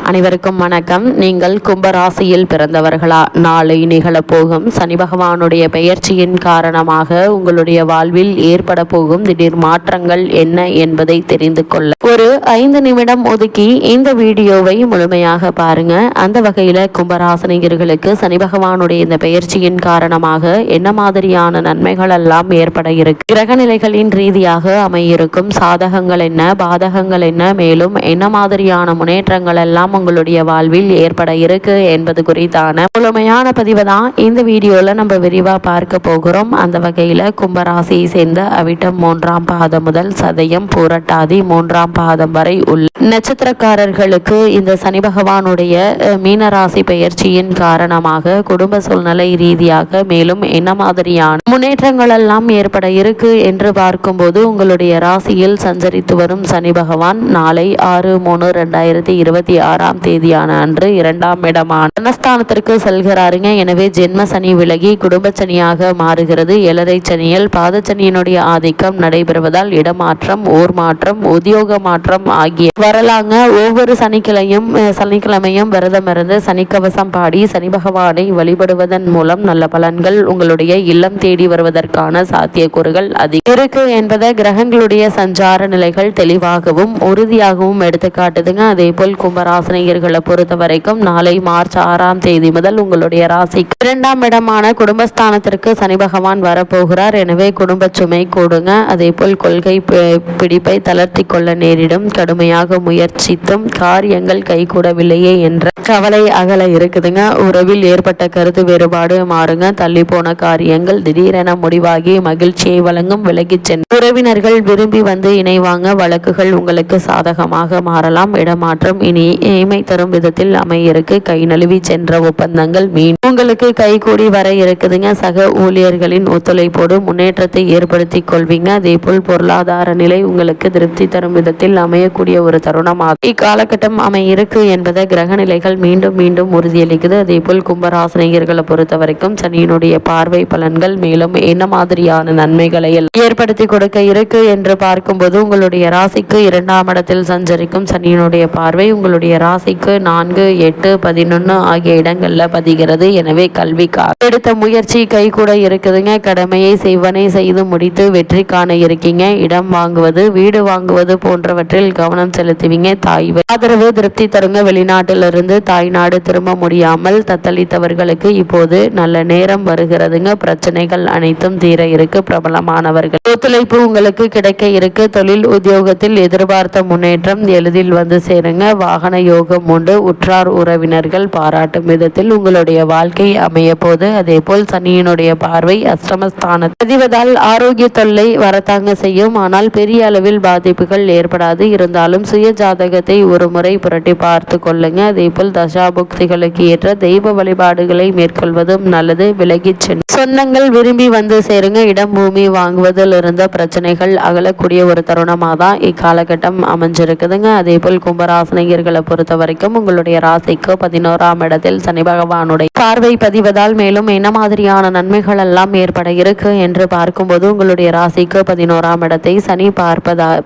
அனைவருக்கும் வணக்கம். நீங்கள் கும்பராசியில் பிறந்தவர்களா? நாளை நிகழப்போகும் சனி பகவானுடைய பெயர்ச்சியின் காரணமாக உங்களுடைய வாழ்வில் ஏற்பட போகும் திடீர் மாற்றங்கள் என்ன என்பதை தெரிந்து கொள்ள ஒரு 5 நிமிடம் ஒதுக்கி இந்த வீடியோவை முழுமையாக பாருங்க. அந்த வகையில கும்பராசினியர்களுக்கு சனி பகவானுடைய இந்த பெயர்ச்சியின் காரணமாக என்ன மாதிரியான நன்மைகள் எல்லாம் ஏற்பட இருக்கு, கிரகநிலைகளின் ரீதியாக அமையிருக்கும் சாதகங்கள் என்ன, பாதகங்கள் என்ன, மேலும் என்ன மாதிரியான முன்னேற்றங்கள் எல்லாம் உங்களுடைய வாழ்வில் ஏற்பட இருக்கு என்பது குறித்தான முழுமையான பதிவை தான் இந்த வீடியோல நம்ம விரிவா பார்க்க போகிறோம். அந்த வகையில கும்பராசியை சேர்ந்த அவிட்டம் 3ஆம் பாதம் முதல் சதயம் பூரட்டாதி 3ஆம் பாதம் வரை உள்ள நட்சத்திரக்காரர்களுக்கு இந்த சனி பகவானுடைய மீனராசி பெயர்ச்சியின் காரணமாக குடும்ப சூழ்நிலை ரீதியாக மேலும் என்ன மாதிரியான முன்னேற்றங்கள் எல்லாம் ஏற்பட இருக்கு என்று பார்க்கும்போது, உங்களுடைய ராசியில் சஞ்சரித்து வரும் சனி பகவான் நாளை 6/3/2026 தேதியான அன்று 2ஆம் இடமான தனஸ்தானத்திற்கு செல்கிறாருங்க. எனவே ஜென்ம சனி விலகி குடும்ப சனியாக மாறுகிறது. ஏழரை சனியில் பாதச்சனியினுடைய ஆதிக்கம் நடைபெறுவதால் இடமாற்றம், ஊர் மாற்றம், உத்தியோக மாற்றம் ஆகிய வரலாங்க. ஒவ்வொரு சனிக்கிழமையும் விரதம் இருந்து சனிக்கவசம் பாடி சனி பகவானை வழிபடுவதன் மூலம் நல்ல பலன்கள் உங்களுடைய இல்லம் தேடி வருவதற்கான சாத்தியக்கூறுகள் அதிகம் இருக்கு என்பதை கிரகங்களுடைய சஞ்சார நிலைகள் தெளிவாகவும் உறுதியாகவும் எடுத்து காட்டுதுங்க. அதே போல் கும்பராசினியர்களை பொறுத்த வரைக்கும் நாளை மார்ச் 6ஆம் தேதி முதல் உங்களுடைய ராசிக்கு 2ஆம் இடமான குடும்பஸ்தானத்திற்கு சனி பகவான் வரப்போகிறார். எனவே குடும்ப சுமை கூடுங்க. அதே போல் கொள்கை பிடிப்பை தளர்த்தி கொள்ள நேரிடும். கடுமையாக முயற்சித்தும் காரியங்கள் கைகூடவில்லையே என்ற கவலை அகல இருக்குதுங்க. உறவில் ஏற்பட்ட கருத்து வேறுபாடு மாறுங்க. தள்ளி போன காரியங்கள் திடீரென முடிவாகி மகிழ்ச்சியை வழங்கும். விலகி சென்ற உறவினர்கள் விரும்பி வந்து இணைவாங்க. வழக்குகள் உங்களுக்கு சாதகமாக மாறலாம். இடமாற்றம் இனி இனிமை தரும் விதத்தில் அமையிருக்கு. கை நழுவி சென்ற ஒப்பந்தங்கள் மீண்டும் உங்களுக்கு கைகூடி வர இருக்குதுங்க. சக ஊழியர்களின் ஒத்துழைப்போடு முன்னேற்றத்தை ஏற்படுத்தி கொள்வீங்க. அதே போல் பொருளாதார நிலை உங்களுக்கு திருப்தி தரும் விதத்தில் அமையக்கூடிய ஒரு தருணமாக இக்காலகட்டம் அமையிருக்கு என்பதை கிரக நிலைகள் மீண்டும் மீண்டும் உறுதியளிக்குது. அதே போல் கும்பராசினியர்களை பொறுத்த வரைக்கும் சனியினுடைய பார்வை பலன்கள் மேலும் என்ன மாதிரியான நன்மைகளை ஏற்படுத்தி கொடுக்க இருக்கு என்று பார்க்கும்போது, உங்களுடைய ராசிக்கு 2ஆம் இடத்தில் சஞ்சரிக்கும் சனியினுடைய பார்வை உங்களுடைய ராசிக்கு 4, 8, 11 ஆகிய இடங்கள்ல பதிகிறது. எனவே கல்விக்காக எடுத்த முயற்சி கை கூட இருக்குதுங்க. கடமையை செய்வனை செய்து முடித்து வெற்றி காண இருக்கீங்க. இடம் வாங்குவது, வீடு வாங்குவது போன்றவற்றில் கவனம் செலுத்துவீங்க. தாய் ஆதரவு திருப்தி தருங்க. வெளிநாட்டிலிருந்து தாய்நாடு திரும்ப முடியாமல் தத்தளித்தவர்களுக்கு இப்போது நல்ல நேரம் வருகிறதுங்க. பிரச்சனைகள் அனைத்தும் தீர இருக்கு. பிரபலமானவர்கள் ஒத்துழைப்பு உங்களுக்கு கிடைக்க இருக்கு. தொழில் உத்தியோகத்தில் எதிர்பார்த்த முன்னேற்றம் எளிதில் வந்து சேருங்க. வாகன யோகம் உண்டு. உற்றார் உறவினர்கள் பாராட்டும் விதத்தில் உங்களுடைய வாழ்க்கை அமைய போது. அதே போல் சனியினுடைய பார்வை அஷ்டமஸ்தான பதிவதால் ஆரோக்கிய தொல்லை வரத்தாங்க செய்யும். ஆனால் பெரிய அளவில் பாதிப்புகள் ஏற்படாது. இருந்தாலும் சுய ஜாதகத்தை ஒரு முறை புரட்டி பார்த்து கொள்ளுங்க. அதே போல் தசாபுக்திகளுக்கு ஏற்ற தெய்வ வழிபாடுகளை மேற்கொள்வதும் நல்லது. விலகி சென்று சொந்தங்கள் விரும்பி வந்து சேருங்க. இடம் பூமி வாங்குவதில் இருந்த பிரச்சனைகள் அகலக்கூடிய ஒரு தருணமாக தான் இக்காலகட்டம் அமைஞ்சிருக்குதுங்க. அதே போல் கும்பராசினியர்களை பொறுத்த வரைக்கும் உங்களுடைய ராசிக்கு 11ஆம் இடத்தில் சனி பகவானுடைய பார்வை பதிவதால் மேலும் என்ன மாதிரியான நன்மைகள் எல்லாம் ஏற்பட இருக்கு என்று பார்க்கும்போது, உங்களுடைய ராசிக்கு 11ஆம் இடத்தை சனி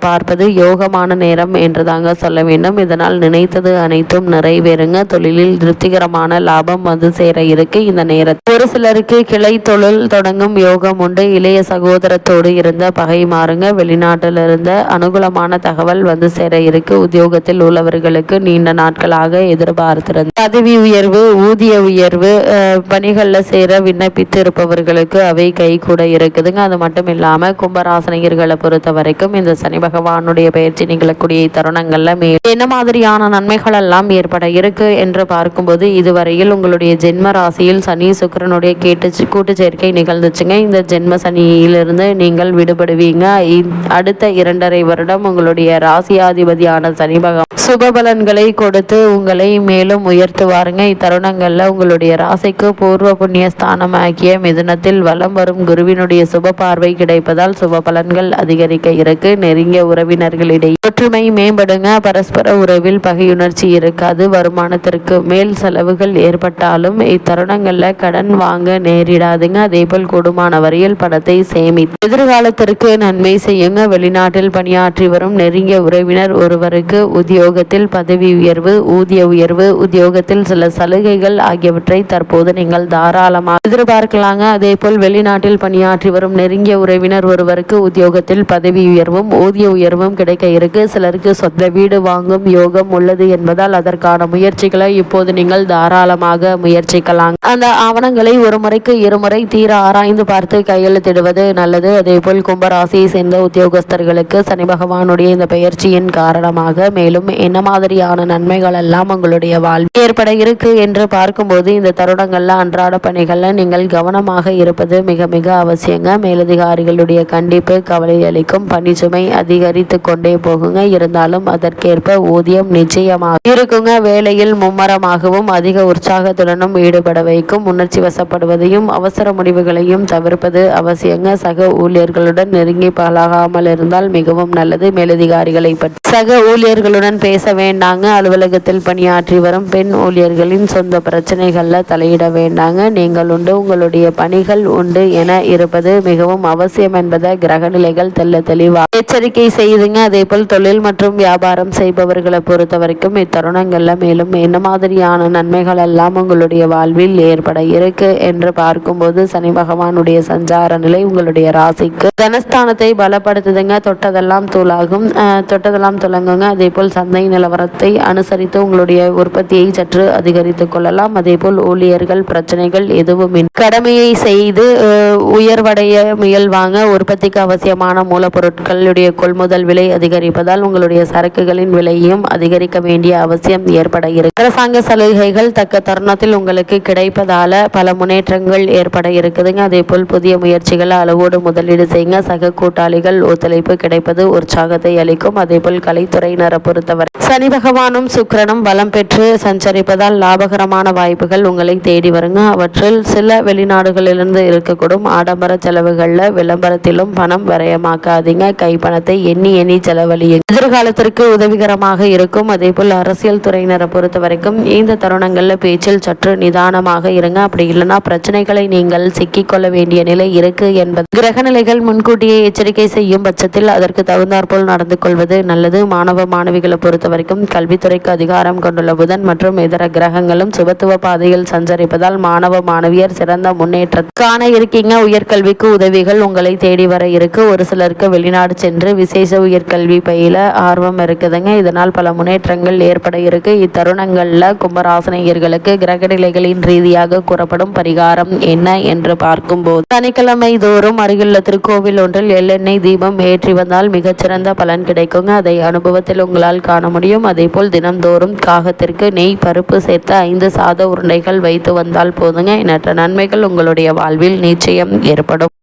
பார்ப்பது யோகமான நேரம் என்று தாங்க சொல்ல வேண்டும். இதனால் நினைத்தது அனைத்தும் நிறைவேறுங்க. தொழிலில் திருப்திகரமான லாபம் வந்து சேர இருக்கு. இந்த நேரத்தில் ஒரு சிலருக்கு கிளை தொழில் தொடங்கும் யோகம் உண்டு. இளைய சகோதரத்தோடு இருந்த பகை மாறுங்க. வெளிநாட்டில் இருந்த அனுகூலமான தகவல் வந்து சேர இருக்கு. உத்தியோகத்தில் உள்ளவர்களுக்கு நீண்ட நாட்களாக எதிர்பார்த்திருந்த பதவி உயர்வு, ஊதிய உயர்வு, பணிகளில் சேர விண்ணப்பித்து இருப்பவர்களுக்கு அவை கை கூட இருக்குதுங்க. அது மட்டும் இல்லாம கும்பராசினியர்களை பொறுத்த வரைக்கும் இந்த சனி பகவானுடைய பயிற்சி நிகழக்கூடிய தருணங்கள்ல என்ன மாதிரியான நன்மைகள் எல்லாம் ஏற்பட இருக்கு என்று பார்க்கும்போது, இதுவரையில் உங்களுடைய ஜென்ம ராசியில் சனி சுக்கிரனுடைய கூட்டு சேர்க்கை நிகழ்ந்துச்சுங்க. இந்த ஜென்ம சனியிலிருந்து நீங்கள் விடுபடுவீங்க. அடுத்த 2.5 வருடம் உங்களுடைய ராசியாதிபதியான சனி பகவான் சுபபலன்களை கொடுத்து உங்களை மேலும் உயர்த்துவாருங்க. இத்தருணங்கள்ல உங்களுடைய உங்களுடைய ராசிக்கு பூர்வ புண்ணிய ஸ்தானமாகிய மிதுனத்தில் வலம் வரும் குருவினுடைய சுப பார்வை கிடைப்பதால் சுப பலன்கள் அதிகரிக்க இருக்கு. நெருங்கிய உறவினர்களிடையே ஒற்றுமை மேம்படுங்க. பரஸ்பர உறவில் பகையுணர்ச்சி இருக்காது. வருமானத்திற்கு மேல் செலவுகள் ஏற்பட்டாலும் இத்தருணங்கள்ல கடன் வாங்க நேரிடாதுங்க. அதே போல் கூடுமான வரையில் பணத்தை சேமித்து எதிர்காலத்திற்கு நன்மை செய்யுங்க. வெளிநாட்டில் பணியாற்றி வரும் நெருங்கிய உறவினர் ஒருவருக்கு உத்தியோகத்தில் பதவி உயர்வு, ஊதிய உயர்வு, உத்தியோகத்தில் சில சலுகைகள் ஆகியவற்றை தற்போது நீங்கள் தாராளமாக எதிர்பார்க்கலாங்க. அதே போல் வெளிநாட்டில் பணியாற்றி வரும் நெருங்கிய உறவினர் ஒருவருக்கு உத்தியோகத்தில் பதவி உயர்வும் ஊதிய உயர்வும் கிடைக்க இருக்கு. சிலருக்கு சொந்த வீடு வாங்கும் யோகம் உள்ளது என்பதால் அதற்கான முயற்சிகளை இப்போது நீங்கள் தாராளமாக முயற்சிக்கலாம். அந்த ஆவணங்களை ஒரு முறைக்கு இருமுறை தீர ஆராய்ந்து பார்த்து கையெழுத்திடுவது நல்லது. அதே போல் கும்பராசியை சேர்ந்த உத்தியோகஸ்தர்களுக்கு சனி பகவானுடைய இந்த பயிற்சியின் காரணமாக மேலும் என்ன மாதிரியான நன்மைகள் எல்லாம் உங்களுடைய வாழ்வில் ஏற்பட இருக்கு என்று பார்க்கும்போது இந்த தருணங்கள்ல அன்றாட பணிகள்ல நீங்கள் கவனமாக இருப்பது மிக மிக அவசியங்க. மேலதிகாரிகளுடைய கண்டிப்பு கவலை அளிக்கும். பணிச்சுமை அதிகரித்து கொண்டே போகுங்க. இருந்தாலும் அதற்கேற்ப ஊதியம் நிச்சயமாக இருக்குங்க. வேலையில் மும்மரமாகவும் அதிக உற்சாகத்துடனும் ஈடுபட வைக்கும். உணர்ச்சி வசப்படுவதையும் அவசர முடிவுகளையும் தவிர்ப்பது அவசியங்க. சக ஊழியர்களுடன் நெருங்கி பழகாமல் இருந்தால் மிகவும் நல்லது. மேலதிகாரிகளை பற்றி சக ஊழியர்களுடன் பேச வேண்டாங்க. அலுவலகத்தில் பணியாற்றி வரும் பெண் ஊழியர்களின் சொந்த பிரச்சனைகள்ல தலையிட வேண்டாங்க. நீங்கள் உண்டு, உங்களுடைய பணிகள் உண்டு என இருப்பது மிகவும் அவசியம் என்பதை கிரக நிலைகள் தெல்ல தெளிவாக எச்சரிக்கை செய்துங்க. அதே போல் தொழில் மற்றும் வியாபாரம் செய்பவர்களை பொறுத்த வரைக்கும் இத்தருணங்கள்ல மேலும் என்ன மாதிரியான நன்மைகள் எல்லாம் உங்களுடைய வாழ்வில் ஏற்பட இருக்கு என்று பார்க்கும்போது சனி பகவானுடைய சஞ்சார நிலை உங்களுடைய ராசிக்கு தனஸ்தானத்தை பலப்படுத்துதுங்க. தொட்டதெல்லாம் தூளாகும், தொட்டதெல்லாம் துலங்குங்க. அதே போல் சந்தை நிலவரத்தை அனுசரித்து உங்களுடைய உற்பத்தியை சற்று அதிகரித்துக் கொள்ளலாம். அதே போல் ஊழியர்கள் பிரச்சனைகள் எதுவும் கடமையை செய்து உயர்வடைய முயல்வாங்க. உற்பத்திக்கு அவசியமான மூலப்பொருட்களுடைய கொள்முதல் விலை அதிகரிப்பதால் உங்களுடைய சரக்குகளின் விலையும் அதிகரிக்க வேண்டிய அவசியம் ஏற்பட இருக்கு. அரசாங்க சலுகைகள் தக்க தருணத்தில் உங்களுக்கு கிடைப்பதால பல முன்னேற்றங்கள் ஏற்பட இருக்குதுங்க. அதே போல் புதிய முயற்சிகளை அளவோடு முதலீடு செய்யுங்க. சக கூட்டாளிகள் ஒத்துழைப்பு கிடைப்பது உற்சாகத்தை அளிக்கும். அதே போல் கலைத்துறையினரை பொறுத்தவரை சனி பகவானும் சுக்கிரனும் பலம் பெற்று சஞ்சரிப்பதால் லாபகரமான வாய்ப்புகள் உங்களை தேடி வருங்க. அவற்றில் சில வெளிநாடுகளிலிருந்து இருக்கக்கூடும். ஆடம்பர செலவுகள்ல விளம்பரத்திலும் பணம் விரயமாக்காதீங்க. கைப்பணத்தை எண்ணி எண்ணி செலவழியுங்க. எதிர்காலத்திற்கு உதவிகரமாக இருக்கும். அதே போல் அரசியல் துறையினரை பொறுத்த வரைக்கும் இந்த தருணங்கள்ல பேச்சில் சற்று நிதானமாக இருங்க. அப்படி இல்லைன்னா பிரச்சனைகளை நீங்கள் சிக்கிக்கொள்ள வேண்டிய நிலை இருக்கு என்பது கிரகநிலைகள் முன்கூட்டியே எச்சரிக்கை செய்யும் பட்சத்தில் அதற்கு தகுந்தாற்போல் நடந்து கொள்வது நல்லது. மாணவ மாணவிகளை பொறுத்த வரைக்கும் கல்வித்துறைக்கு அதிகாரம் கொண்டுள்ள புதன் மற்றும் இதர கிரகங்களும் சுபத்துவ பாதையில் சஞ்சரிப்பதால் மாணவ மாணவியர் சிறந்த முன்னேற்றம் காண இருக்கீங்க. உயர்கல்விக்கு உதவிகள் உங்களை தேடி வர இருக்கு. ஒரு சிலருக்கு வெளிநாடு சென்று விசேஷ உயர்கல்வி பயில ஆர்வம் இருக்குதுங்க. இதனால் பல முன்னேற்றங்கள் ஏற்பட இருக்கு. இத்தருணங்கள்ல கும்பராசினியர்களுக்கு கிரகநிலைகளின் ரீதியாக கூறப்படும் பரிகாரம் என்ன என்று பார்க்கும்போது சனிக்கிழமை தோறும் அருகிலுள்ள திருக்கோவில் ஒன்றில் எள்ளெண்ணெய் தீபம் ஏற்றி வந்தால் மிகச்சிறந்த பலன் கிடைக்குங்க. அதை அனுபவத்தில் உங்களால் காண முடியும். அதே போல் தினம்தோறும் காகத்திற்கு நெய் பருப்பு சேர்த்த 5 சாத உருண்டைகள் வைத்து வந்தால் போதுங்க. எண்ணற்ற நன்மைகள் உங்களுடைய வாழ்வில் நிச்சயம் ஏற்படும்.